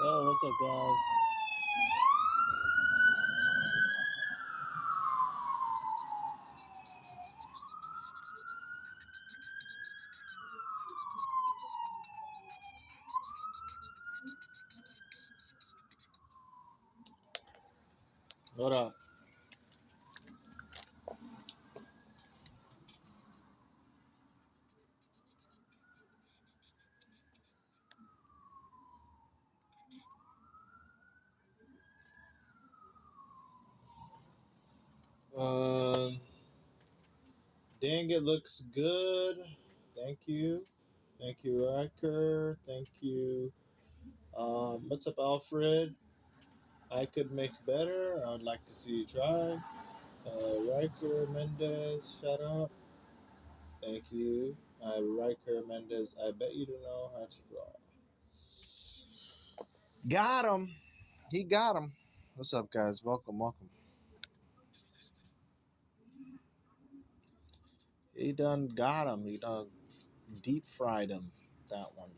Oh, what's up, guys? What up? Um, Dang, it looks good. Thank you. Thank you, Riker. Thank you. What's up, Alfred? I could make better. I'd like to see you try. Riker Mendez, shut up. Thank you. Riker Mendez, I bet you don't know how to draw. Got him. He got him. What's up, guys? Welcome, welcome. He done got him. He done deep fried him. That one.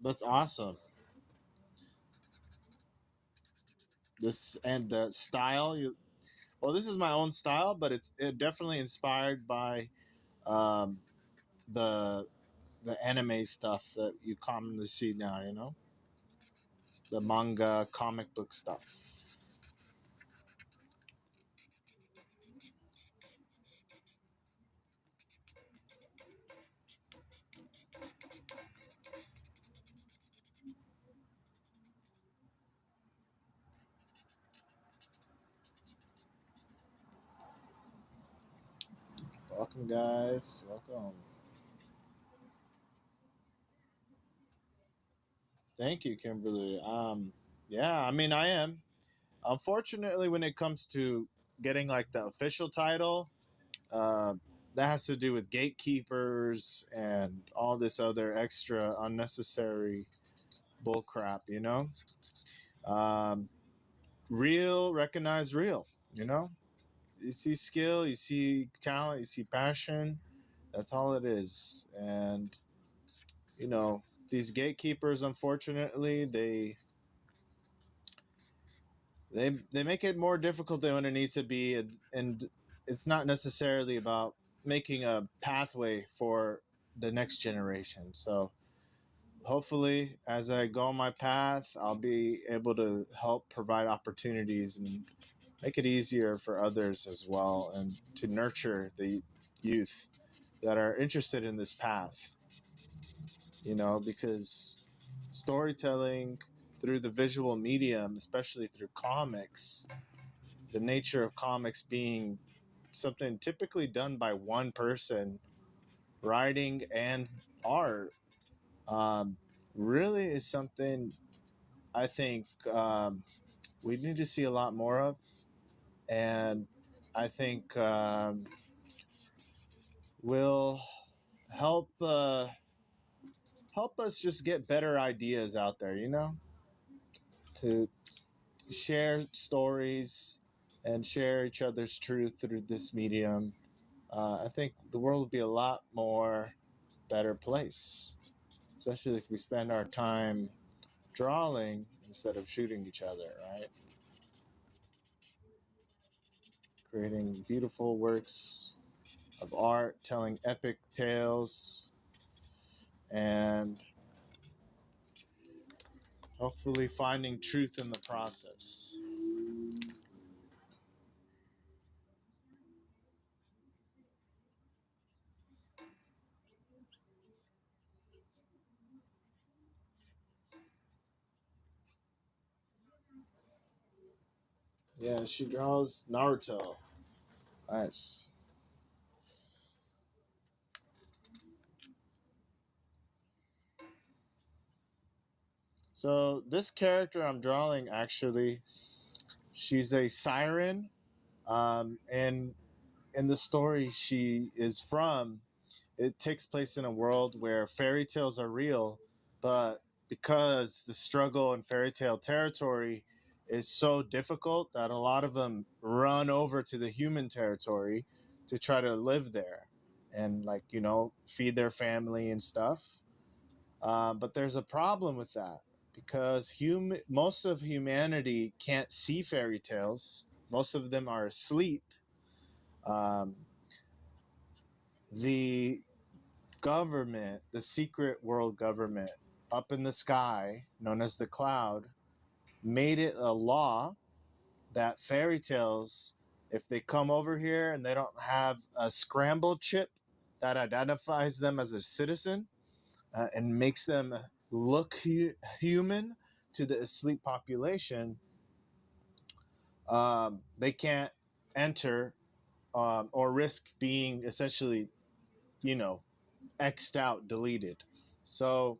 That's awesome. This and the style. Well, this is my own style, but it definitely inspired by um, the the anime stuff that you commonly see now. The manga, comic book stuff. Welcome, guys. Welcome. Thank you, Kimberly. Yeah, I mean, I am. Unfortunately, when it comes to getting like the official title, uh, that has to do with gatekeepers and all this other extra unnecessary bull crap, you know? Um, real, recognize real, you know? You see skill, you see talent, you see passion. That's all it is. And, you know, these gatekeepers, unfortunately, they make it more difficult than it needs to be, and it's not necessarily about making a pathway for the next generation. So hopefully, as I go on my path, I'll be able to help provide opportunities and make it easier for others as well, and to nurture the youth that are interested in this path. You know, because storytelling through the visual medium, especially through comics, the nature of comics being something typically done by one person, writing and art, um, really is something I think we need to see a lot more of. And I think will help help us just get better ideas out there, you know, to share stories and share each other's truth through this medium. I think the world would be a lot more better place, especially if we spend our time drawing instead of shooting each other, right? Creating beautiful works of art, telling epic tales, and hopefully finding truth in the process. Yeah, she draws Naruto. Nice. So this character I'm drawing, actually, she's a siren, and in the story she is from, it takes place in a world where fairy tales are real, but because the struggle in fairy tale territory is so difficult that a lot of them run over to the human territory to try to live there and, like, you know, feed their family and stuff. But there's a problem with that because most of humanity can't see fairy tales. Most of them are asleep. Um, the government, the secret world government up in the sky, known as the cloud, made it a law that fairy tales, if they come over here and they don't have a scramble chip that identifies them as a citizen, and makes them look human to the asleep population, they can't enter, or risk being essentially, you know, xed out, deleted. So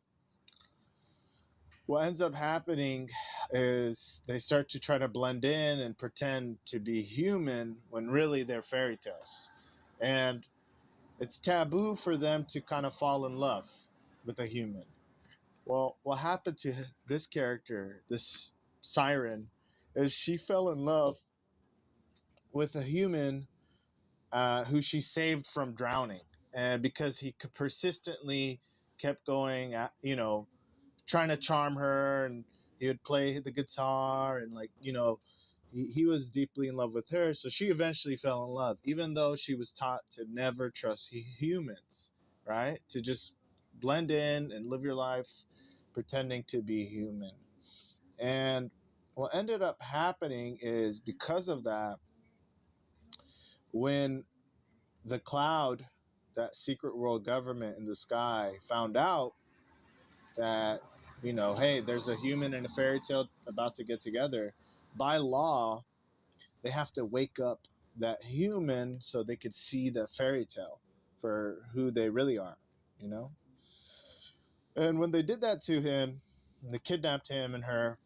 what ends up happening is they start to try to blend in and pretend to be human when really they're fairy tales. And it's taboo for them to kind of fall in love with a human. Well, what happened to this character, this siren, is she fell in love with a human who she saved from drowning. And because he persistently kept going, you know, trying to charm her, and he would play the guitar, and, like, you know, he was deeply in love with her, so she eventually fell in love, even though she was taught to never trust humans, right? To just blend in and live your life pretending to be human. And what ended up happening is, because of that, when the cloud, that secret world government in the sky, found out that, you know, hey, there's a human and a fairy tale about to get together, by law they have to wake up that human so they could see the fairy tale. for who they really are, you know? And when they did that to him, they kidnapped him and her,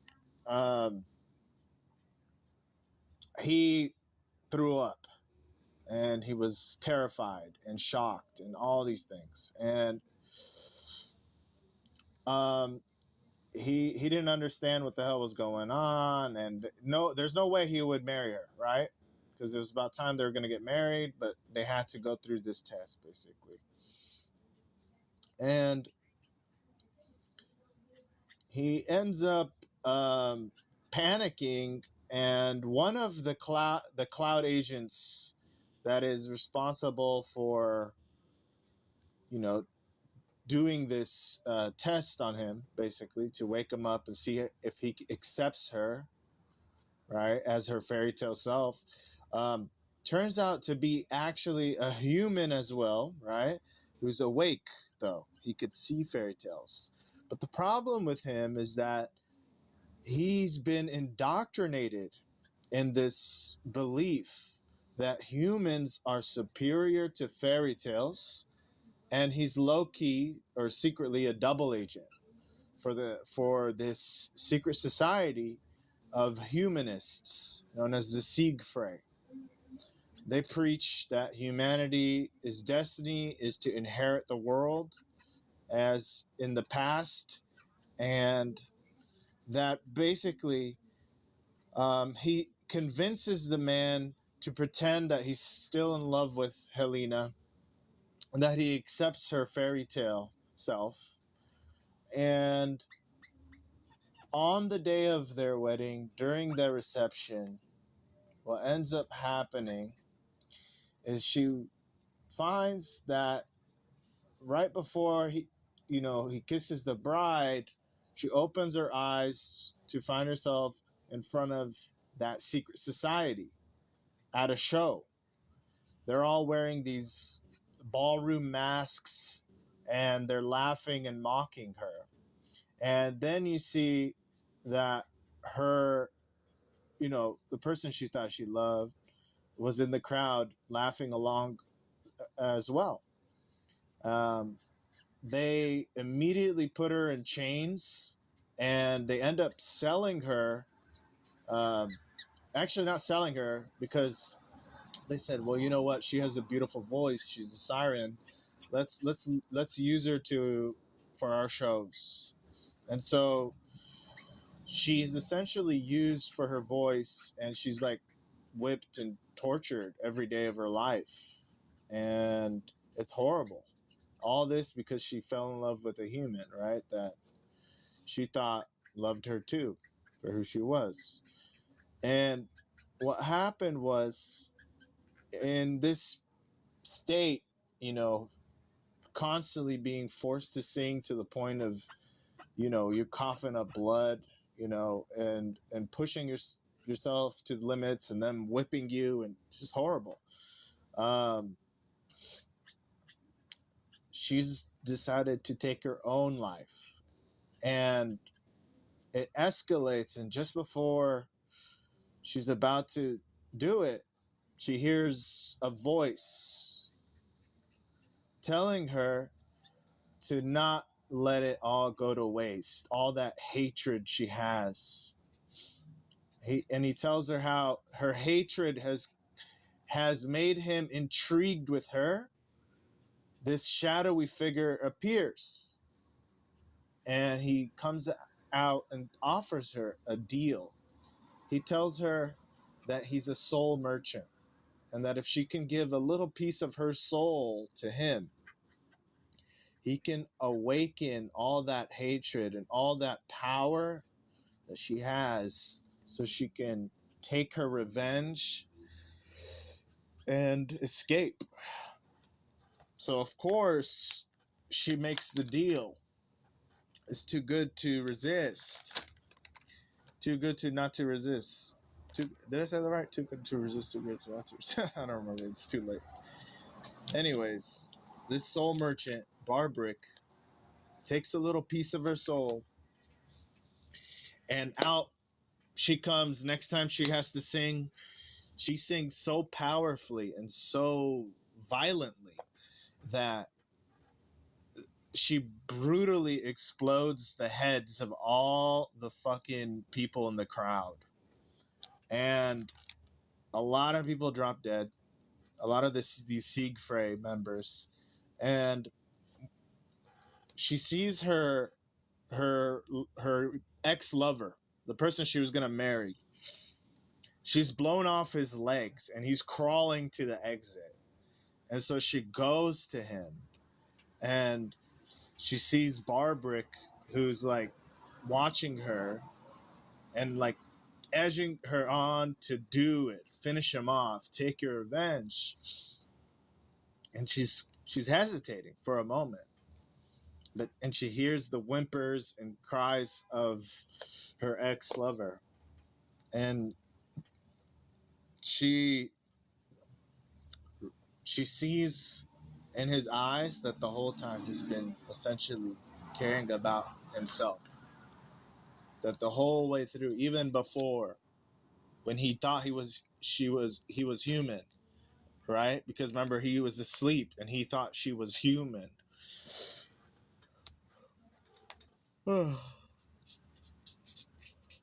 um, he threw up and he was terrified and shocked and all these things. And um, he didn't understand what the hell was going on, and no, there's no way he would marry her, right? Because it was about time they were going to get married, but they had to go through this test basically. And he ends up panicking, and one of the cloud agents that is responsible for, you know, doing this test on him, basically to wake him up and see if he accepts her, right, as her fairy tale self, um, turns out to be actually a human as well, right? Who's awake, though. He could see fairy tales. But the problem with him is that he's been indoctrinated in this belief that humans are superior to fairy tales, and he's low key or secretly a double agent for this secret society of humanists known as the Siegfried. They preach that humanity is destiny is to inherit the world as in the past, and that basically he convinces the man to pretend that he's still in love with Helena and that he accepts her fairy tale self. And on the day of their wedding, during their reception, what ends up happening is she finds that right before he kisses the bride, she opens her eyes to find herself in front of that secret society at a show. They're all wearing these ballroom masks and they're laughing and mocking her. And then you see that her, the person she thought she loved was in the crowd laughing along as well. Um, they immediately put her in chains and they end up selling her. Um, Actually, not selling her because they said, well, you know what? She has a beautiful voice. She's a siren. Let's use her to for our shows. And so she's essentially used for her voice, and she's like whipped and tortured every day of her life, and it's horrible. All this because she fell in love with a human, right? That she thought loved her too for who she was. And what happened was, in this state, you know, constantly being forced to sing to the point of, you're coughing up blood, and pushing yourself to the limits and them whipping you, and just horrible. Um, she's decided to take her own life, and it escalates. And just before she's about to do it, she hears a voice telling her to not let it all go to waste, all that hatred she has. He tells her how her hatred has made him intrigued with her. This shadowy figure appears, and he comes out and offers her a deal. He tells her that he's a soul merchant, and that if she can give a little piece of her soul to him, he can awaken all that hatred and all that power that she has, so she can take her revenge and escape. So, of course, she makes the deal. It's too good to resist. Too good to not to resist. Did I say that right? Too good to resist, too good to not to resist. I don't remember. It's too late. Anyways, this soul merchant, Barbrick, takes a little piece of her soul, and out she comes. Next time she has to sing, she sings so powerfully and so violently. that she brutally explodes the heads of all the fucking people in the crowd. And a lot of people drop dead. A lot of these Siegfried members. And she sees her her ex-lover, the person she was going to marry. She's blown off his legs and he's crawling to the exit. And so she goes to him and she sees Barbrick, who's like watching her and like edging her on to do it, finish him off, take your revenge. And she's hesitating for a moment. And she hears the whimpers and cries of her ex-lover. And she she sees in his eyes that the whole time he's been essentially caring about himself. That the whole way through, even before, when he thought he was human, right? Because remember, he was asleep and he thought she was human.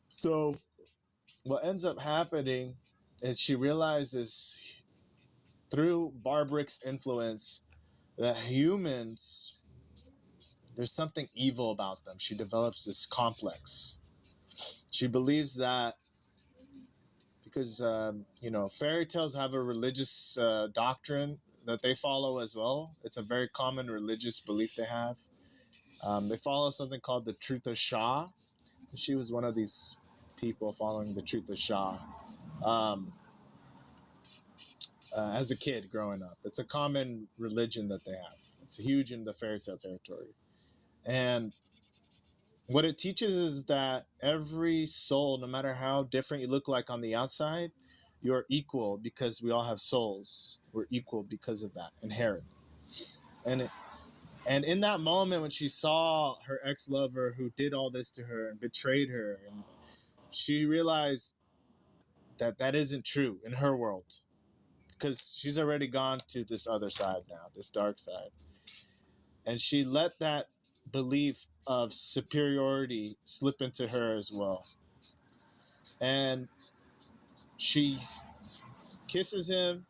So what ends up happening is she realizes through Barbrick's influence that humans, there's something evil about them. She develops this complex. She believes that because fairy tales have a religious doctrine that they follow as well. It's a very common religious belief they have. They follow something called the Truth of Shah. She was one of these people following the Truth of Shah um, as a kid growing up. It's a common religion that they have. It's huge in the fairy tale territory. And what it teaches is that every soul, no matter how different you look like on the outside, you're equal because we all have souls. We're equal because of that, inherent. And and in that moment when she saw her ex-lover who did all this to her and betrayed her, and she realized that that isn't true in her world because she's already gone to this other side now, this dark side. And she let that belief of superiority slip into her as well. And she kisses him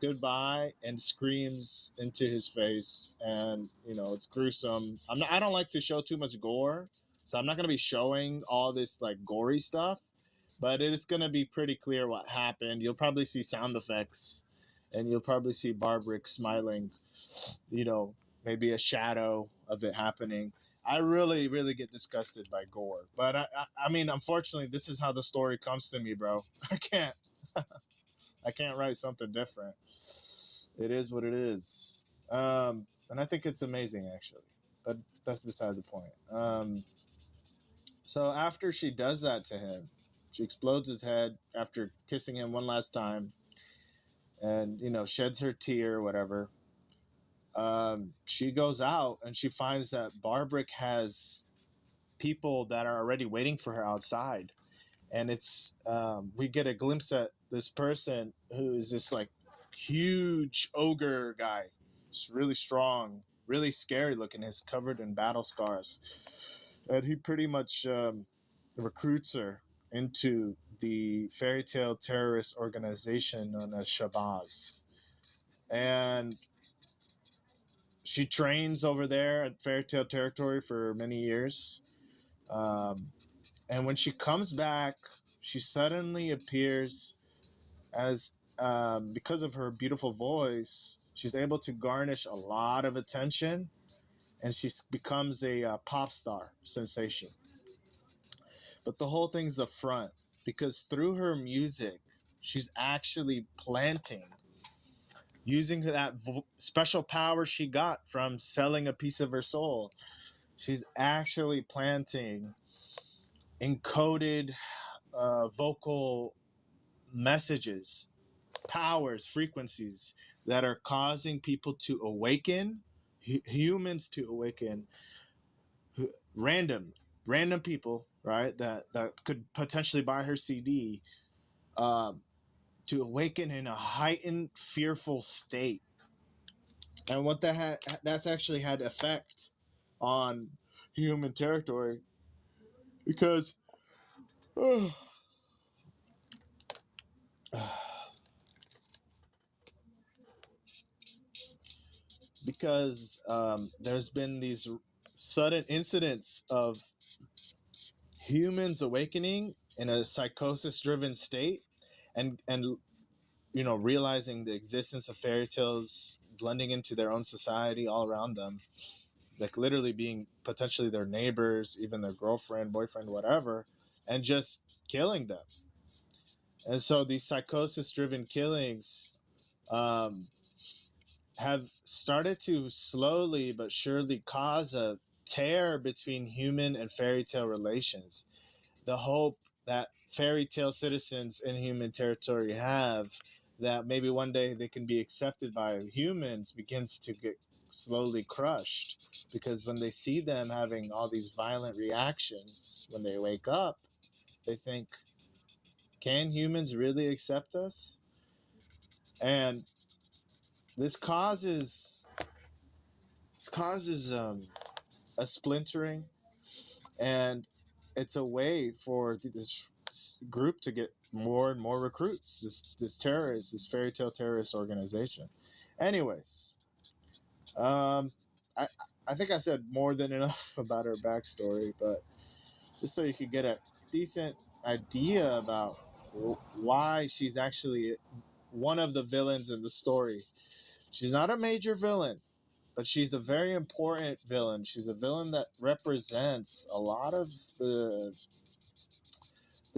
goodbye and screams into his face, and it's gruesome. I don't like to show too much gore, so I'm not going to be showing all this like gory stuff, but it is going to be pretty clear what happened. You'll probably see sound effects, and you'll probably see Barbrick smiling, maybe a shadow of it happening. I really, really get disgusted by gore, but I mean, unfortunately, this is how the story comes to me, bro. I can't write something different. It is what it is. And I think it's amazing, actually. But that's beside the point. So after she does that to him, she explodes his head after kissing him one last time and, sheds her tear or whatever. She goes out and she finds that Barbrick has people that are already waiting for her outside. And it's we get a glimpse at this person who is this like huge ogre guy. He's really strong, really scary looking. He's covered in battle scars, and he pretty much recruits her into the fairy tale terrorist organization known as Shabazz. And she trains over there at fairy tale territory for many years. Um, and when she comes back, she suddenly appears as because of her beautiful voice, she's able to garnish a lot of attention, and she becomes a pop star sensation. But the whole thing's a front because through her music, she's actually planting, using that special power she got from selling a piece of her soul. She's actually planting encoded vocal messages, powers, frequencies that are causing people to awaken, humans to awaken, random random people, right? That could potentially buy her CD, um, to awaken in a heightened, fearful state. and what that's actually had effect on human territory because there's been these sudden incidents of humans awakening in a psychosis driven state and realizing the existence of fairy tales blending into their own society all around them, like literally being potentially their neighbors, even their girlfriend, boyfriend, whatever, and just killing them. And so these psychosis driven killings um, have started to slowly but surely cause a tear between human and fairy tale relations. The hope that fairy tale citizens in human territory have that maybe one day they can be accepted by humans begins to get slowly crushed, because when they see them having all these violent reactions when they wake up, they think, can humans really accept us? And this causes a splintering, and it's a way for this group to get more and more recruits. This fairy tale terrorist organization. Anyways, um, I I think I said more than enough about her backstory, but just so you could get a decent idea about why she's actually one of the villains in the story. She's not a major villain, but she's a very important villain. She's a villain that represents a lot of the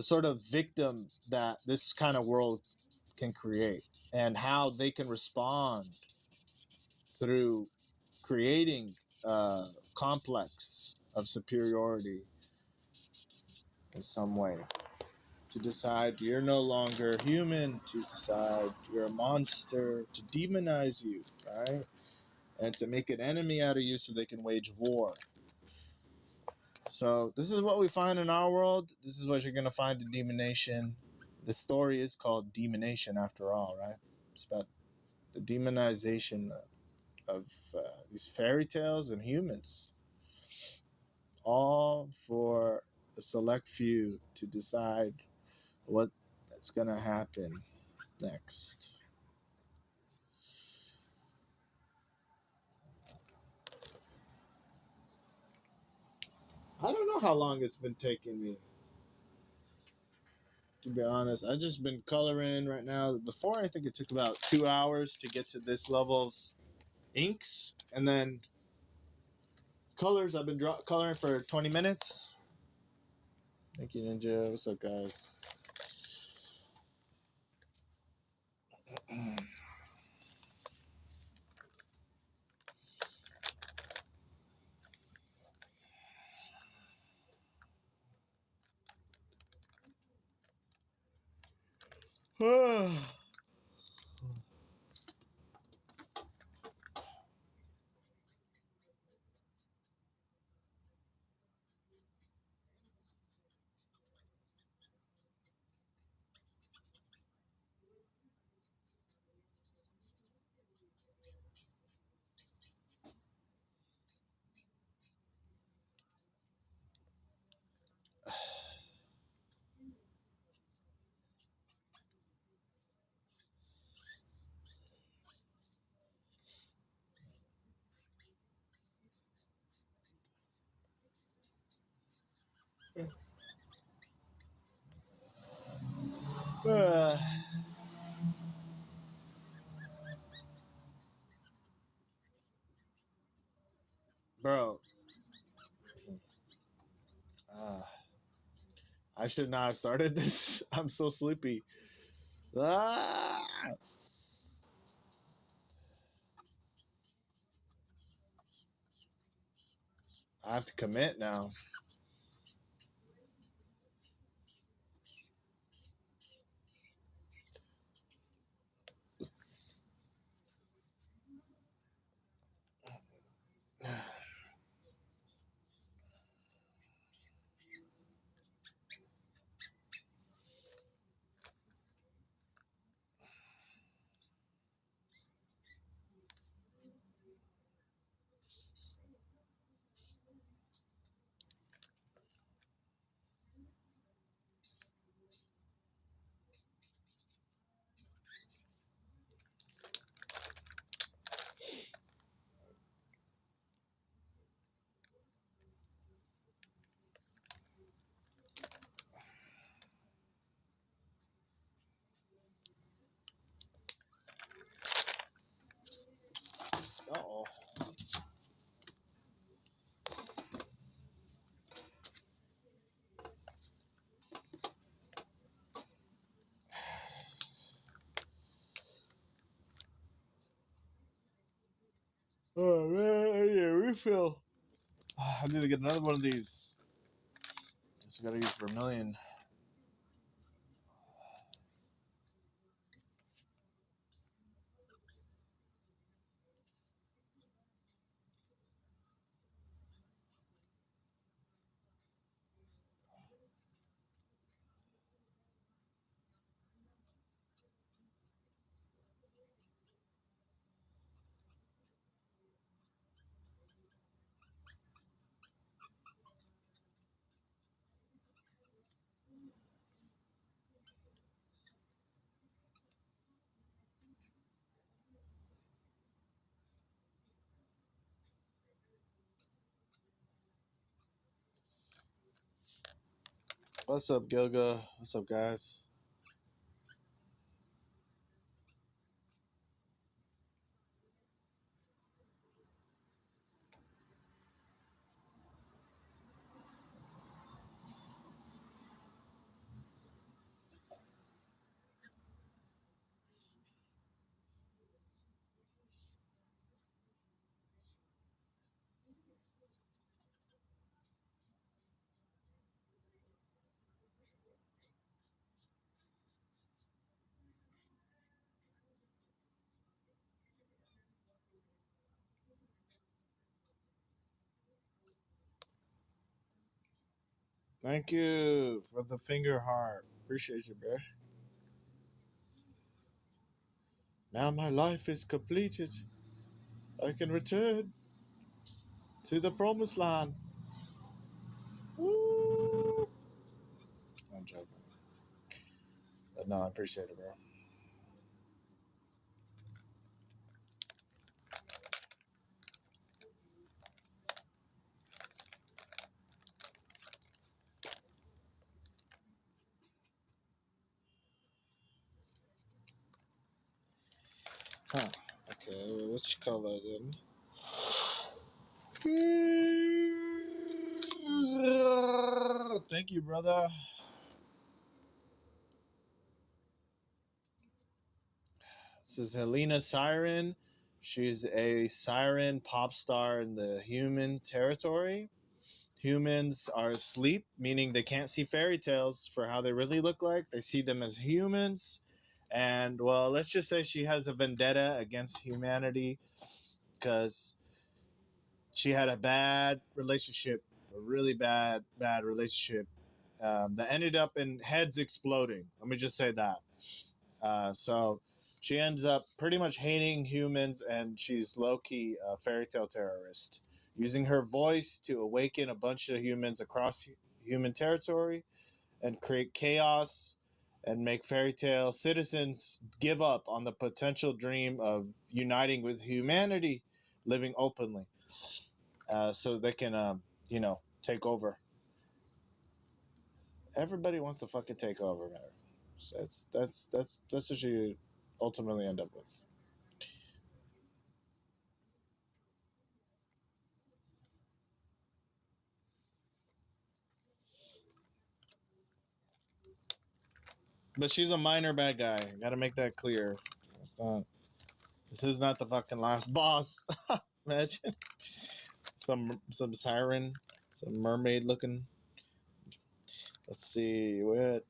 sort of victim that this kind of world can create, and how they can respond through creating a complex of superiority in some way, to decide you're no longer human, to decide you're a monster, to demonize you, right? And to make an enemy out of you so they can wage war. So this is what we find in our world. This is what you're going to find in Demon Nation. The story is called Demon Nation after all, right? It's about the demonization of these fairy tales and humans, all for a select few to decide what's going to happen next. I don't know how long it's been taking me, to be honest. I've just been coloring right now. Before, I think it took about 2 hours to get to this level of inks, and then colors. I've been coloring for 20 minutes. Thank you, Ninja. What's up, guys? Bro, uh, I should not have started this. I'm so sleepy. Ah! I have to commit now. feel. I need to get another one of these. Guess I gotta use Vermilion. What's up, Gilga? What's up, guys? Thank you for the finger heart. Appreciate you, bro. Now my life is completed. I can return to the promised land. Woo! I'm joking. But no, I appreciate it, bro. Huh. Okay, which color then? Thank you, brother. This is Helena Siren. She's a siren pop star in the human territory. Humans are asleep, meaning they can't see fairy tales for how they really look like. They see them as humans. And, well, let's just say she has a vendetta against humanity because she had a bad relationship, a really bad relationship that ended up in heads exploding. Let me just say that. So she ends up pretty much hating humans, and she's low-key a fairy tale terrorist, using her voice to awaken a bunch of humans across human territory and create chaos and make fairy tale citizens give up on the potential dream of uniting with humanity, living openly, so they can, take over. Everybody wants to fucking take over, man. That's what you ultimately end up with. But she's a minor bad guy. Got to make that clear. It's not, this is not the fucking last boss. Imagine some siren, some mermaid looking. Let's see what.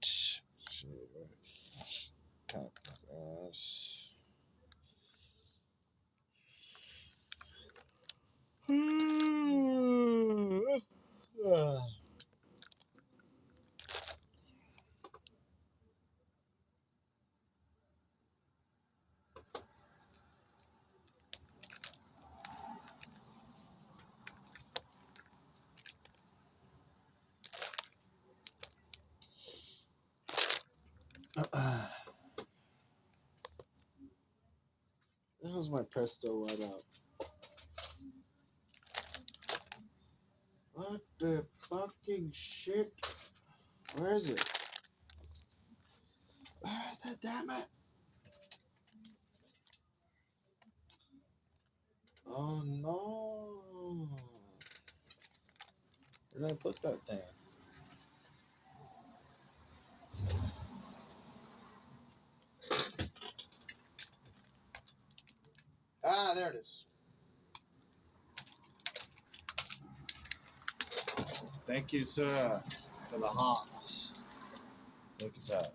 That was my Presto whiteout. What the fucking shit? Where is it? Where is it? Damn it! Oh no! Where did I put that thing? Ah, there it is. Thank you, sir, for the hearts. Thank you, sir.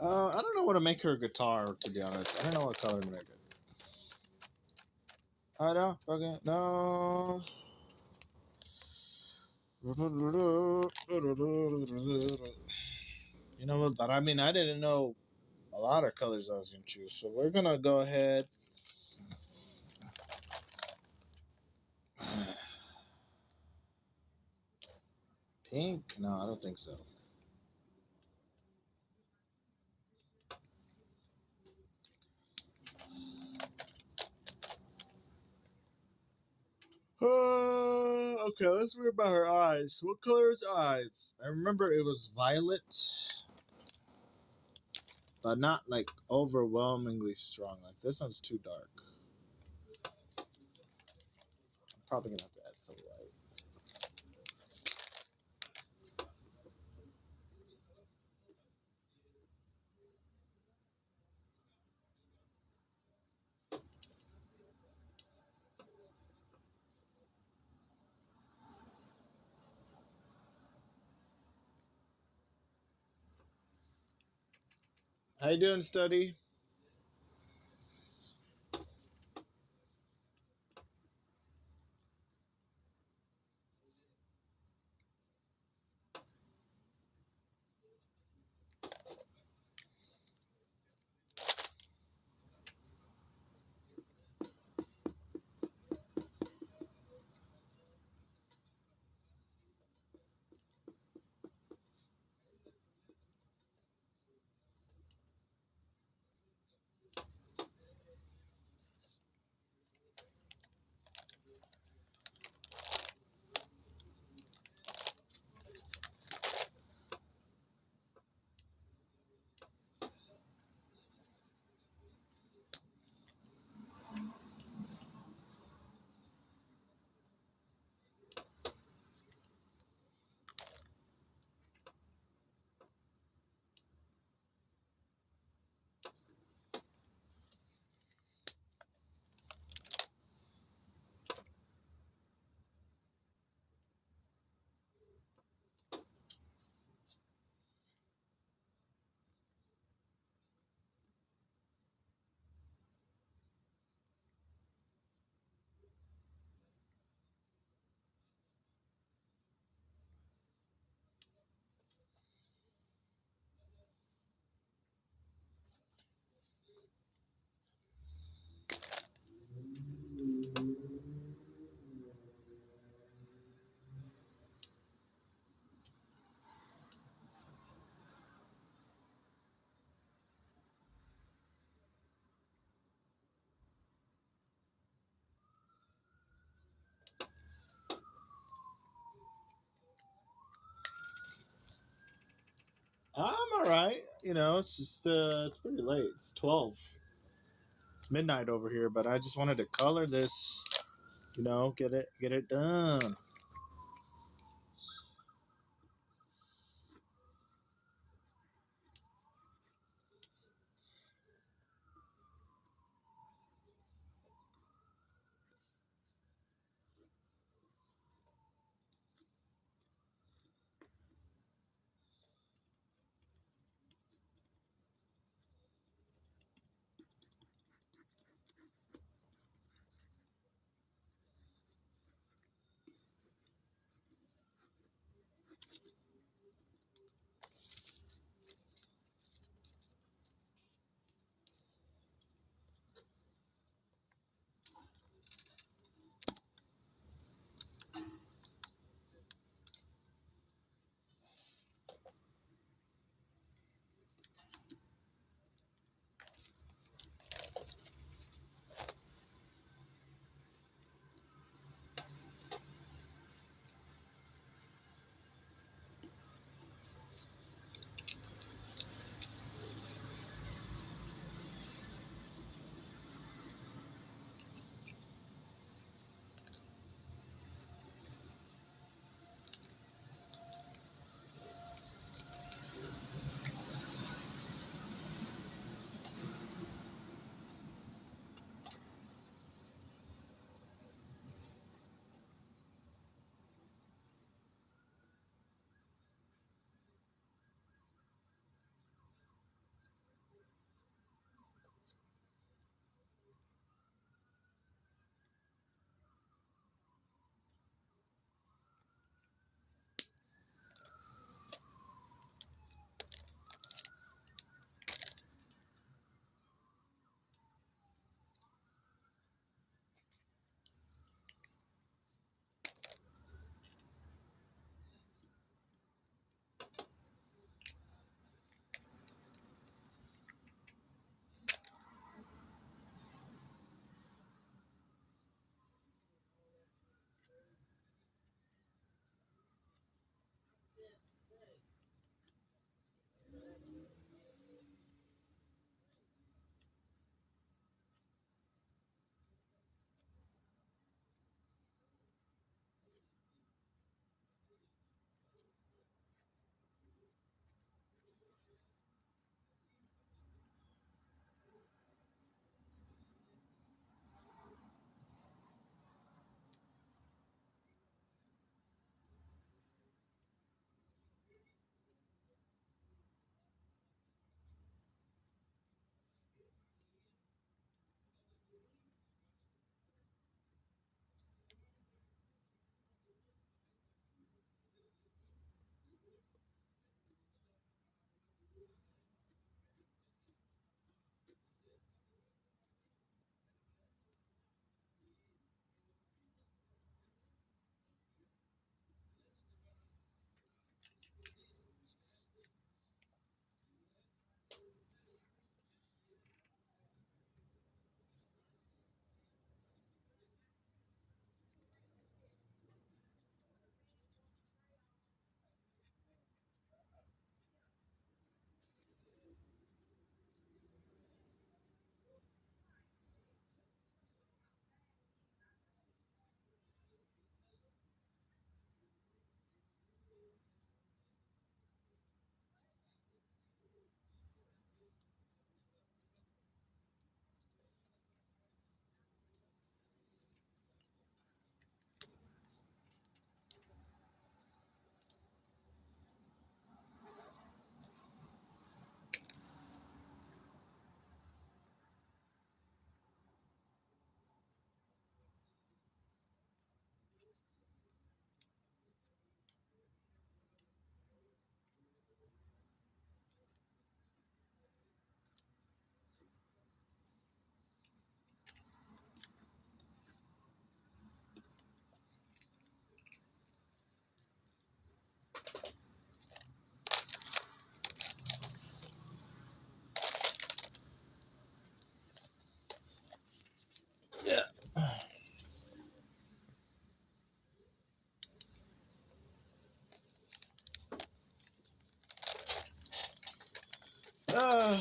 I don't know what to make her guitar, to be honest. I don't know what color to make it. I don't fucking know. You know what? But I mean, I didn't know a lot of colors I was gonna choose. So we're gonna go ahead. Pink? No, I don't think so. Okay, let's read about her eyes. What color is eyes? I remember it was violet, but not like overwhelmingly strong. Like this one's too dark. I'm probably gonna have to add some light. How you doing, study? I'm all right. You know, it's just it's pretty late. It's 12. It's midnight over here, but I just wanted to color this. You know, get it done. Uh,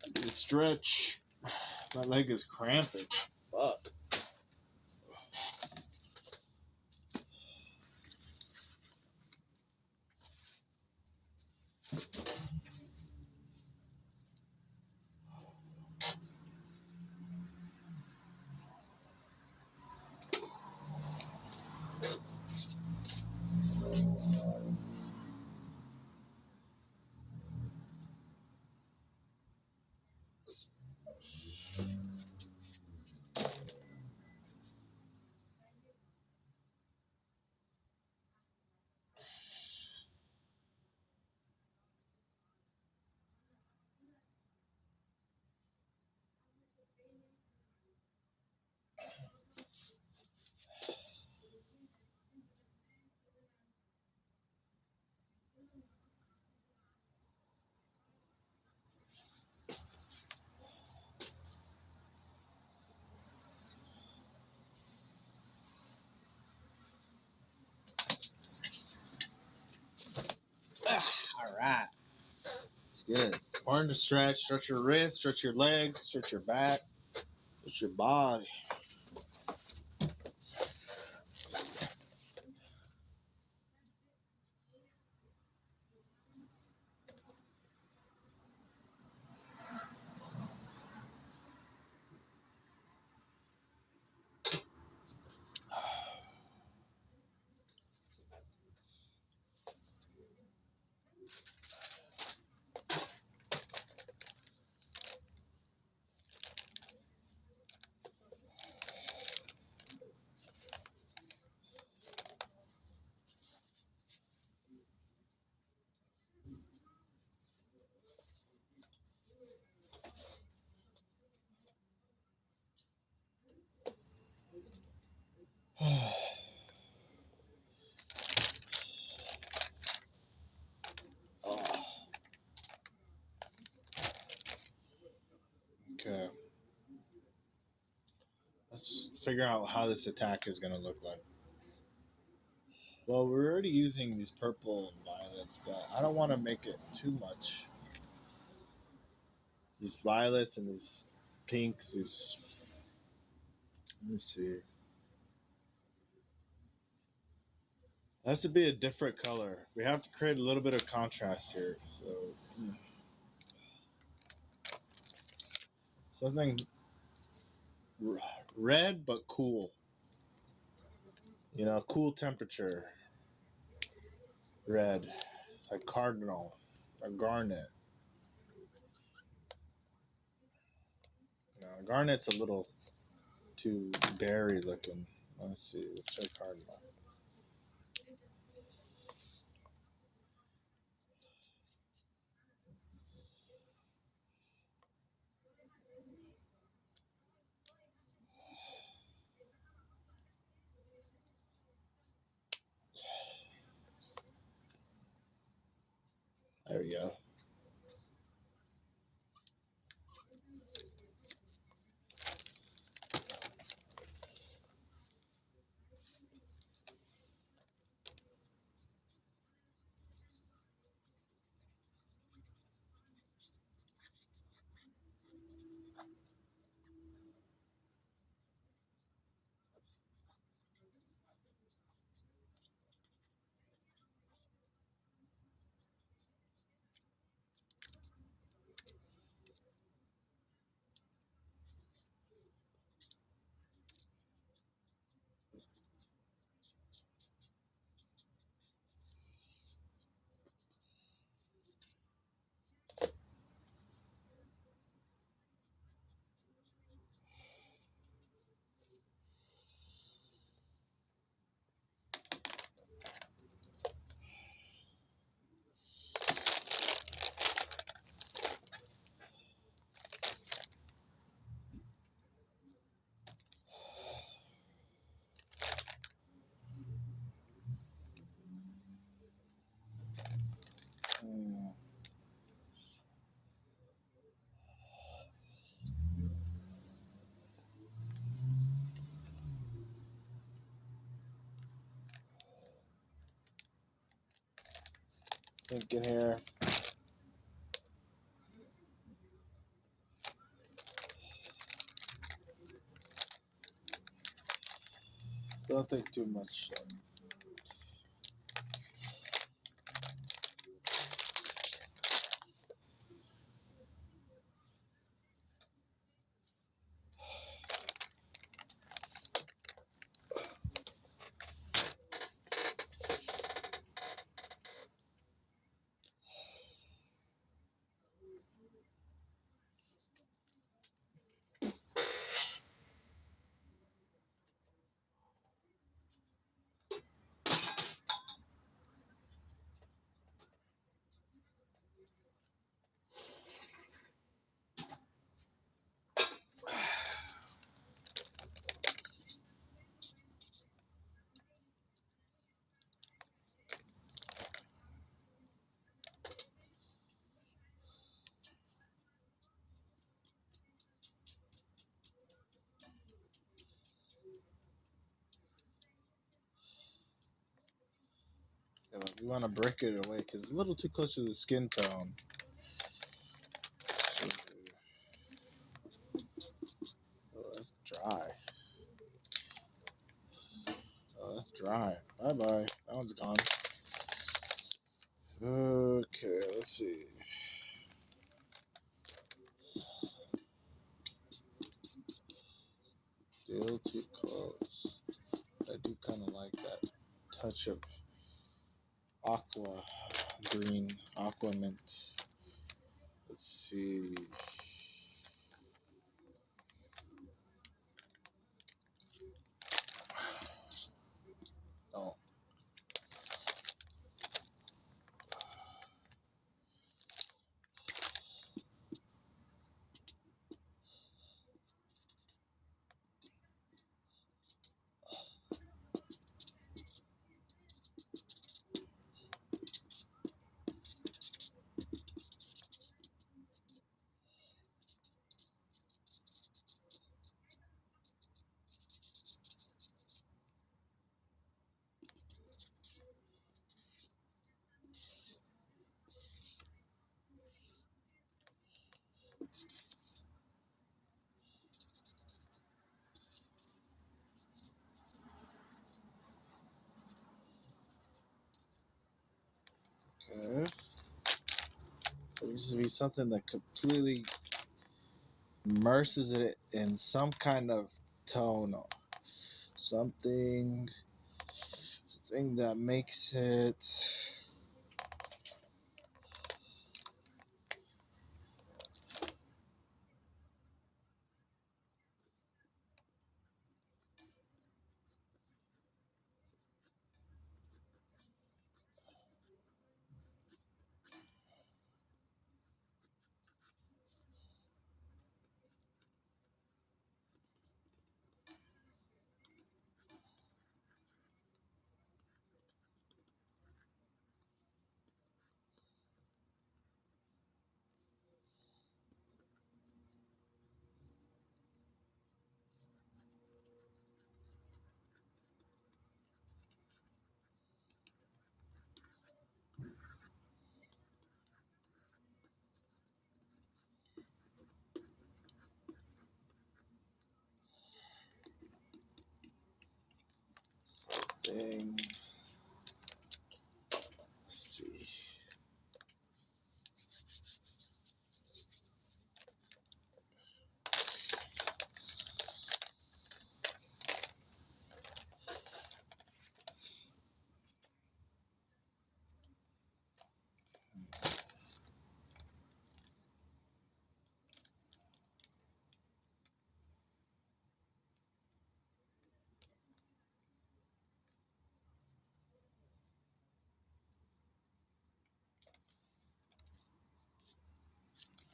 I need to stretch. My leg is cramping. Fuck. All right. It's good. Important to stretch. Stretch your wrists, stretch your legs, stretch your back, stretch your body. Oh, okay. Let's figure out how this attack is going to look like. Well, we're already using these purple and violets, but I don't want to make it too much. These violets and these pinks is. Let me see. It has to be a different color. We have to create a little bit of contrast here. So, something red but cool. Cool temperature. Red. Like cardinal. Or garnet. Garnet's a little too berry looking. Let's see. Let's try cardinal. There we go. thinking here. Don't think too much. Yeah, but we want to break it away because it's a little too close to the skin tone. Oh, that's dry. Oh, that's dry. Bye bye. That one's gone. Okay, let's see. Still too close. I do kind of like that touch of aqua green, aqua mint. Let's see. Oh, okay. There needs to be something that completely immerses it in some kind of tone, or something, thing that makes it. Thing. Let's see.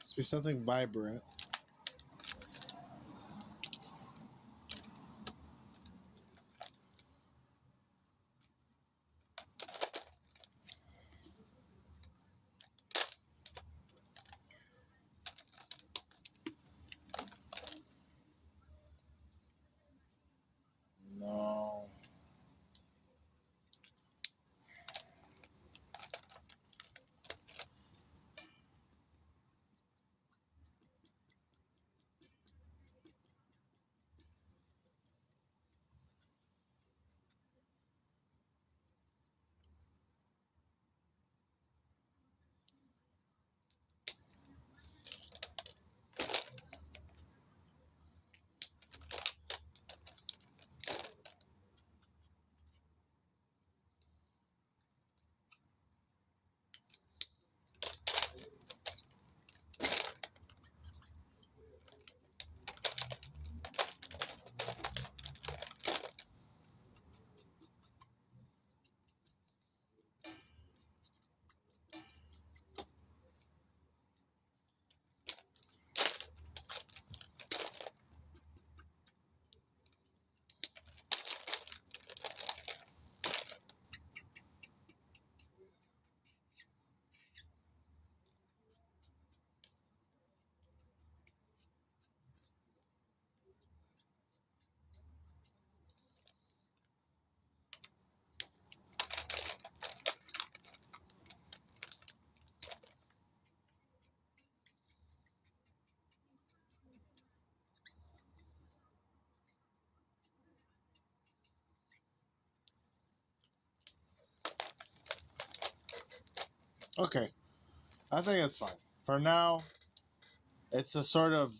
Let's be something vibrant. No. Okay, I think that's fine. For now, it's a sort of.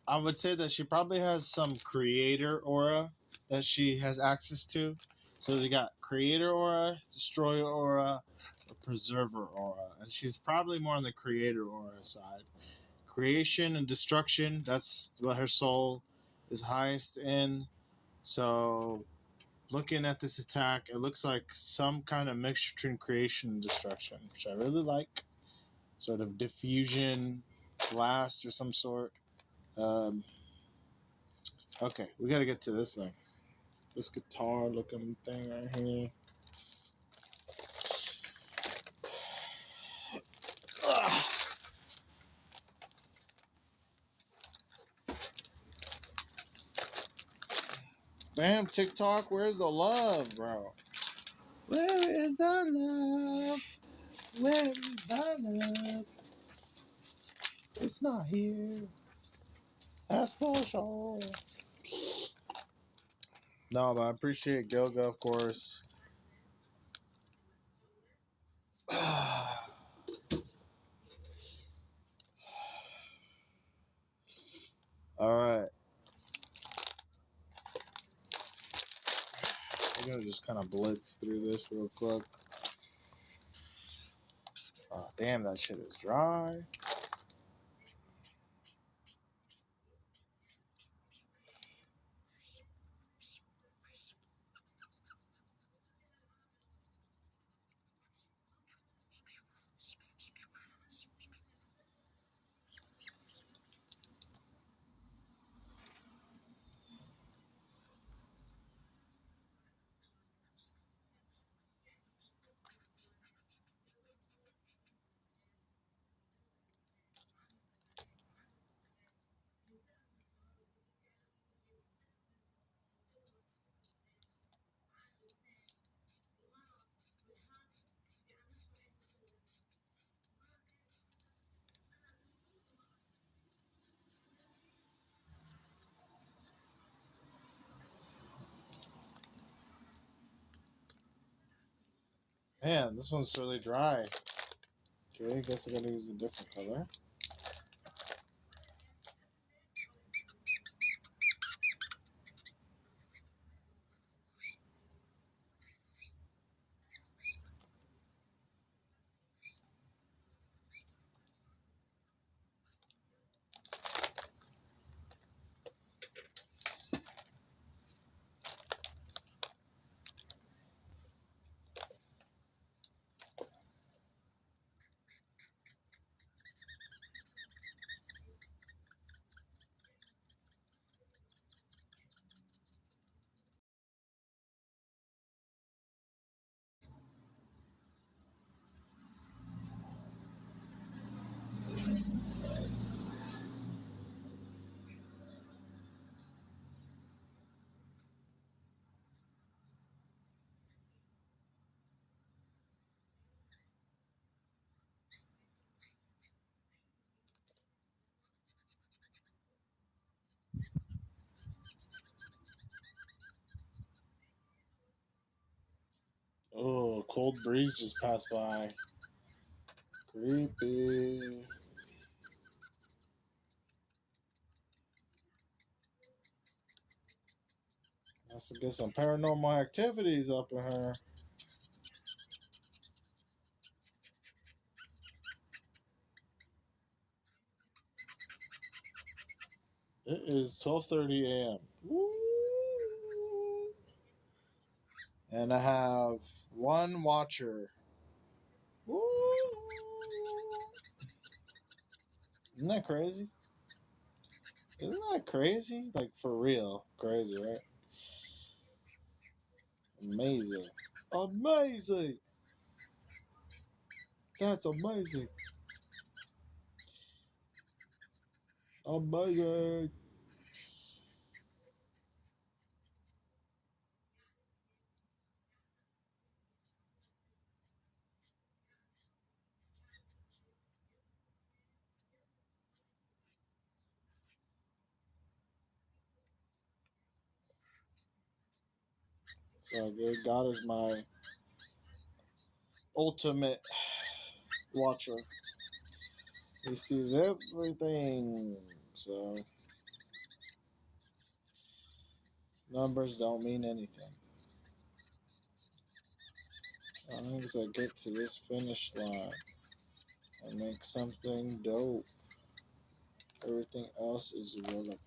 I would say that she probably has some creator aura that she has access to. So you got creator aura, destroyer aura, or preserver aura, and she's probably more on the creator aura side. Creation and destruction, that's what her soul is highest in. So looking at this attack, it looks like some kind of mixture between creation and destruction, which I really like. Sort of diffusion, blast, or some sort. Um, okay, we gotta get to this thing. This guitar looking thing right here. Ugh. Damn, TikTok, where's the love, bro? Where is the love? Where is the love? It's not here. That's for sure. No, but I appreciate Gilga, of course. Alright, we're gonna just kind of blitz through this real quick. Oh, damn, that shit is dry. Man, this one's really dry. Okay, I guess I gotta use a different color. Oh, cold breeze just passed by. Creepy. Has to get some paranormal activities up in here. It is 12:30 a.m. Woo! And I have one watcher. Woo! Isn't that crazy? Isn't that crazy? Like for real, crazy, right? Amazing, amazing. That's amazing, amazing. So good. God is my ultimate watcher. He sees everything. So numbers don't mean anything. As long as I get to this finish line and make something dope, everything else is irrelevant.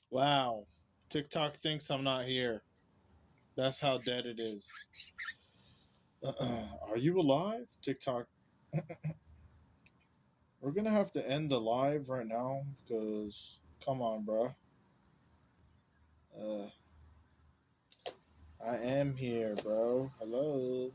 Wow. TikTok thinks I'm not here. That's how dead it is. Are you alive? TikTok. We're gonna have to end the live right now because, come on, bruh. Uh, I am here, bro. Hello.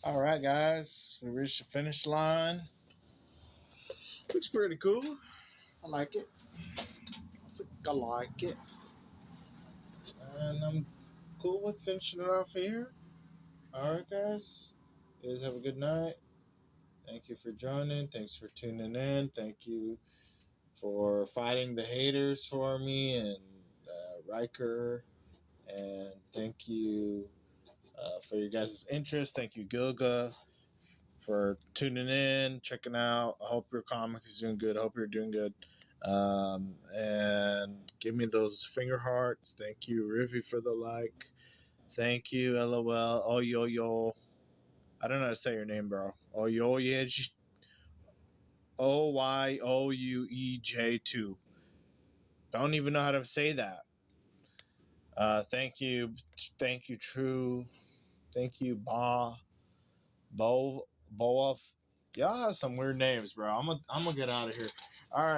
All right, guys, we reached the finish line. Looks pretty cool. I like it. I think I like it. And I'm cool with finishing it off here. All right, guys. You guys have a good night. Thank you for joining. Thanks for tuning in. Thank you for fighting the haters for me and Riker. And thank you for your guys' interest. Thank you, Gilga, for tuning in, checking out. I hope your comic is doing good. I hope you're doing good. And give me those finger hearts. Thank you, Rivi, for the like. Thank you, LOL. Oh, yo, yo. I don't know how to say your name, bro. Oh, yo, yeah. OYOUEJ2. Don't even know how to say that. Thank you. Thank you, True. Thank you, Boaf. Y'all have some weird names, bro. I'm gonna get out of here. All right.